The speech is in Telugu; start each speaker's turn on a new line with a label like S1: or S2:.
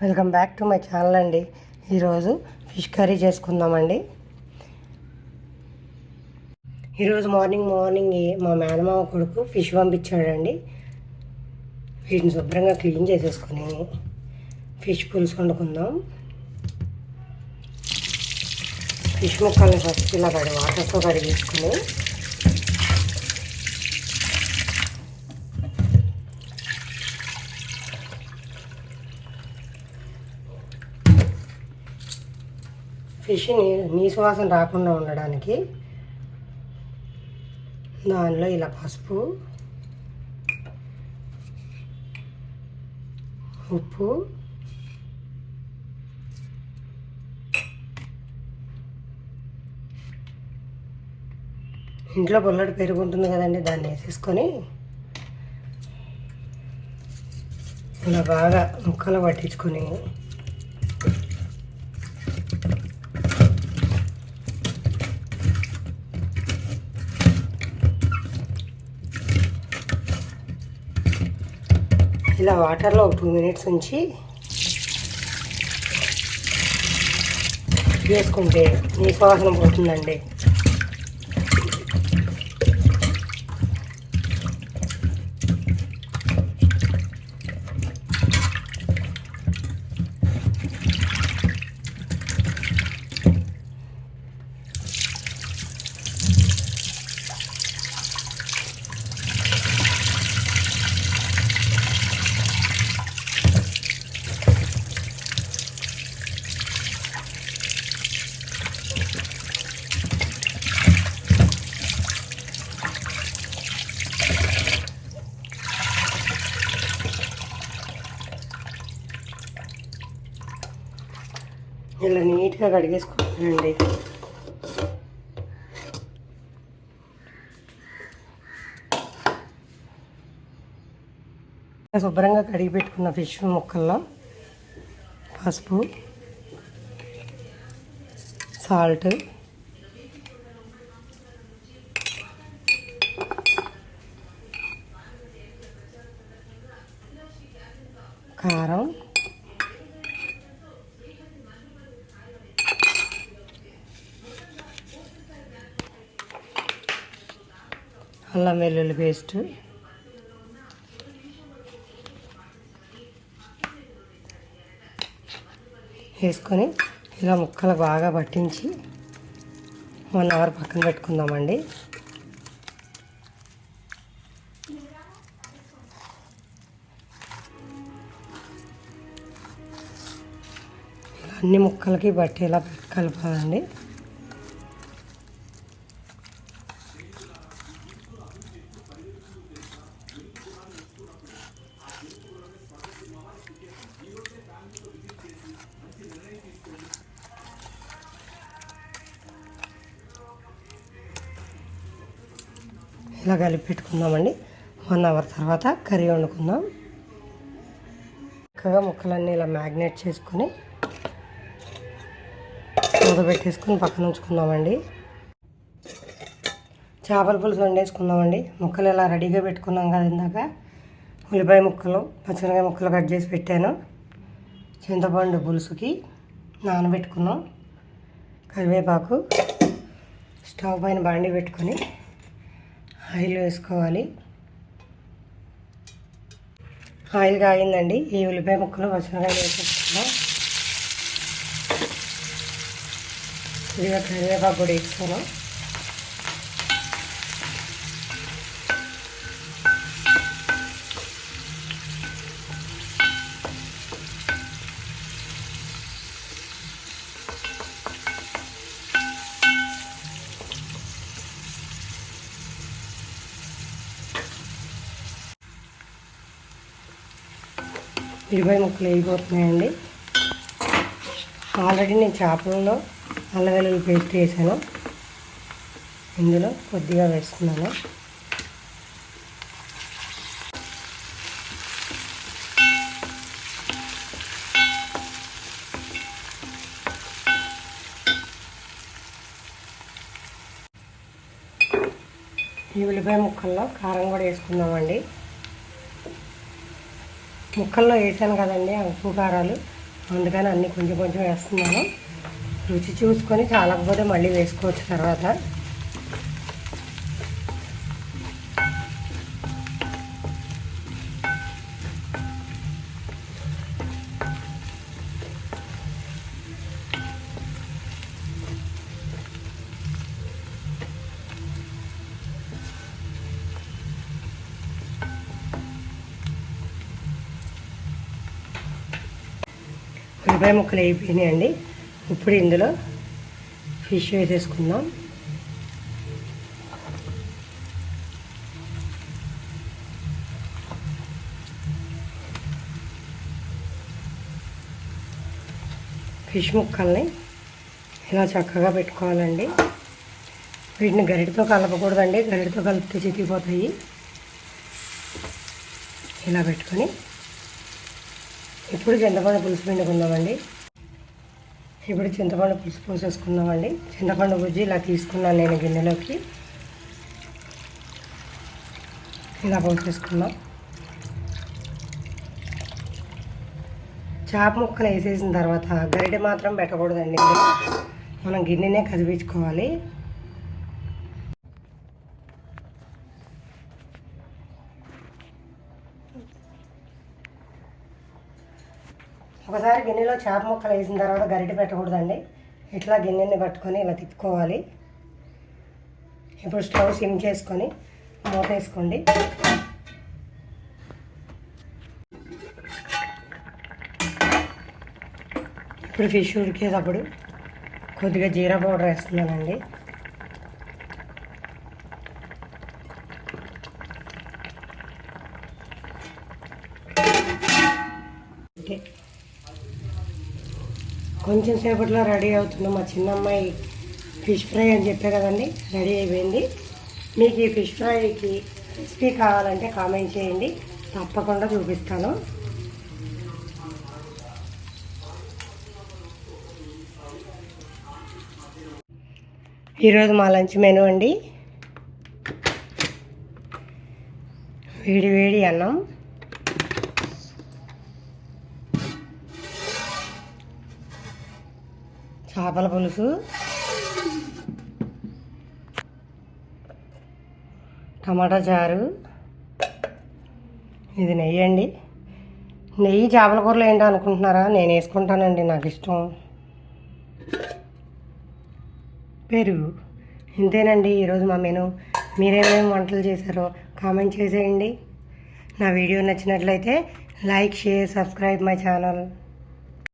S1: Welcome back to my channel అండి. ఈరోజు ఫిష్ కర్రీ చేసుకుందామండి. ఈరోజు మార్నింగ్ మా మేనమామ కొడుకు ఫిష్ పంపించాడండి. వీటిని శుభ్రంగా క్లీన్ చేసేసుకొని ఫిష్ పులుసు వండుకుందాం. ఫిష్ ముక్కల్ని ఫస్ట్ ఇలా వాటర్తో కడిగేసుకొని ఫిష్ నీసు వాసన రాకుండా ఉండడానికి దానిలో ఇలా పసుపు, ఉప్పు, ఇంట్లో పుల్లటి పెరుగు ఉంటుంది కదండి, దాన్ని వేసేసుకొని ఇలా బాగా ముక్కలు పట్టించుకొని ఇలా వాటర్లో ఒక 2 minutes ఉంచి వేసుకుంటే నీసు వాసన పోతుందండి. ఇలా నీట్గా కడిగేసుకుంటానండి. శుభ్రంగా కడిగి పెట్టుకున్న ఫిష్ ముక్కల్లో పసుపు, సాల్ట్, కారం, అల్లం వెల్లుల్లి పేస్ట్, వేసుకొని ఇలా ముక్కలు బాగా పట్టించి 1 hour పక్కన పెట్టుకుందామండి. అన్ని ముక్కలకి పట్టేలా కలపాలండి. ఇలా కలిపి పెట్టుకుందామండి. 1 hour తర్వాత కర్రీ వండుకుందాం. చక్కగా ముక్కలన్నీ ఇలా మ్యాగ్నేట్ చేసుకొని మూత పెట్టేసుకొని పక్కన ఉంచుకుందామండి. చేపల పులుసు వండేసుకుందామండి. ముక్కలు ఇలా రెడీగా పెట్టుకున్నాం కదా, ఇందాక ఉల్లిపాయ ముక్కలు, పచ్చిమిరపకాయ ముక్కలు కట్ చేసి పెట్టాను. చింతపండు పులుసుకి నానబెట్టుకున్నాం. కరివేపాకు, స్టవ్ పైన బాండి పెట్టుకొని ఆయిల్ వేసుకోవాలి. ఆయిల్ కాగిందండి. ఈ ఉల్లిపాయ ముక్కలు, పచ్చిమిరపకాయలు వేసేసుకుందాం. ఇదిగా కరివేపాకు కూడా వేసుకున్నాం. ఉల్లిపాయ ముక్కలు వేగిపోతున్నాయండి. ఆల్రెడీ నేను చేపలలో అల్లం వెల్లుల్లి పేస్ట్ వేసాను. ఇందులో కొద్దిగా వేస్తున్నాను. ఈ ఉల్లిపాయ ముక్కల్లో కారం కూడా వేసుకుందామండి. ముక్కల్లో వేసాను కదండి ఉప్పు కారాలు, అందుకని అన్నీ కొంచెం కొంచెం వేస్తున్నాను. రుచి చూసుకొని చాలకపోతే మళ్ళీ వేసుకోవచ్చు తర్వాత. ఉల్లిపాయ ముక్కలు అయిపోయినాయండి. ఇప్పుడు ఇందులో ఫిష్ వేసేసుకుందాం. ఫిష్ ముక్కల్ని ఇలా చక్కగా పెట్టుకోవాలండి. వీటిని గరిటతో కలపకూడదండి, గరిటతో కలిపితే చితికిపోతాయి. ఇలా పెట్టుకొని ఇప్పుడు చింతపండు పులుసు పిండుకుందామండి. ఇప్పుడు చింతపండు పులుసు పోసేసుకుందామండి. చింతపండు గుజ్జు ఇలా తీసుకున్నాను నేను గిన్నెలోకి. ఇలా పోసేసుకుందాం. చేప ముక్కలు వేసేసిన తర్వాత గరిటె మాత్రం పెట్టకూడదండి. మనం గిన్నెనే కదిపించుకోవాలి. ఒకసారి గిన్నెలో చేప ముక్కలు వేసిన తర్వాత గరిటె పెట్టకూడదండి. ఇట్లా గిన్నెని పట్టుకొని ఇలా తిప్పుకోవాలి. ఇప్పుడు స్టవ్ సిమ్ చేసుకొని మూత వేసుకోండి. ఇప్పుడు ఫిష్ ఉడికేటప్పుడు కొద్దిగా జీరా పౌడర్ వేస్తున్నానండి. కొంచెం సేపట్లో రెడీ అవుతుంది. మా చిన్న అమ్మాయి ఫిష్ ఫ్రై అని చెప్పే కదండి, రెడీ అయిపోయింది. మీకు ఈ ఫిష్ ఫ్రైకి రెసిపీ కావాలంటే కామెంట్ చేయండి, తప్పకుండా చూపిస్తాను. ఈరోజు మా లంచ్ మెనూ అండి, వేడి వేడి అన్నం, చేపల పులుసు, టమాటా చారు, ఇది నెయ్యి అండి. నెయ్యి చేపల కూరలో ఏంటో అనుకుంటున్నారా, నేను వేసుకుంటానండి, నాకు ఇష్టం. పెరుగు. ఇంతేనండి ఈరోజు మా మెనూ. మీరేమేమి వంటలు చేశారో కామెంట్ చేసేయండి. నా వీడియో నచ్చినట్లయితే like, share, subscribe my channel.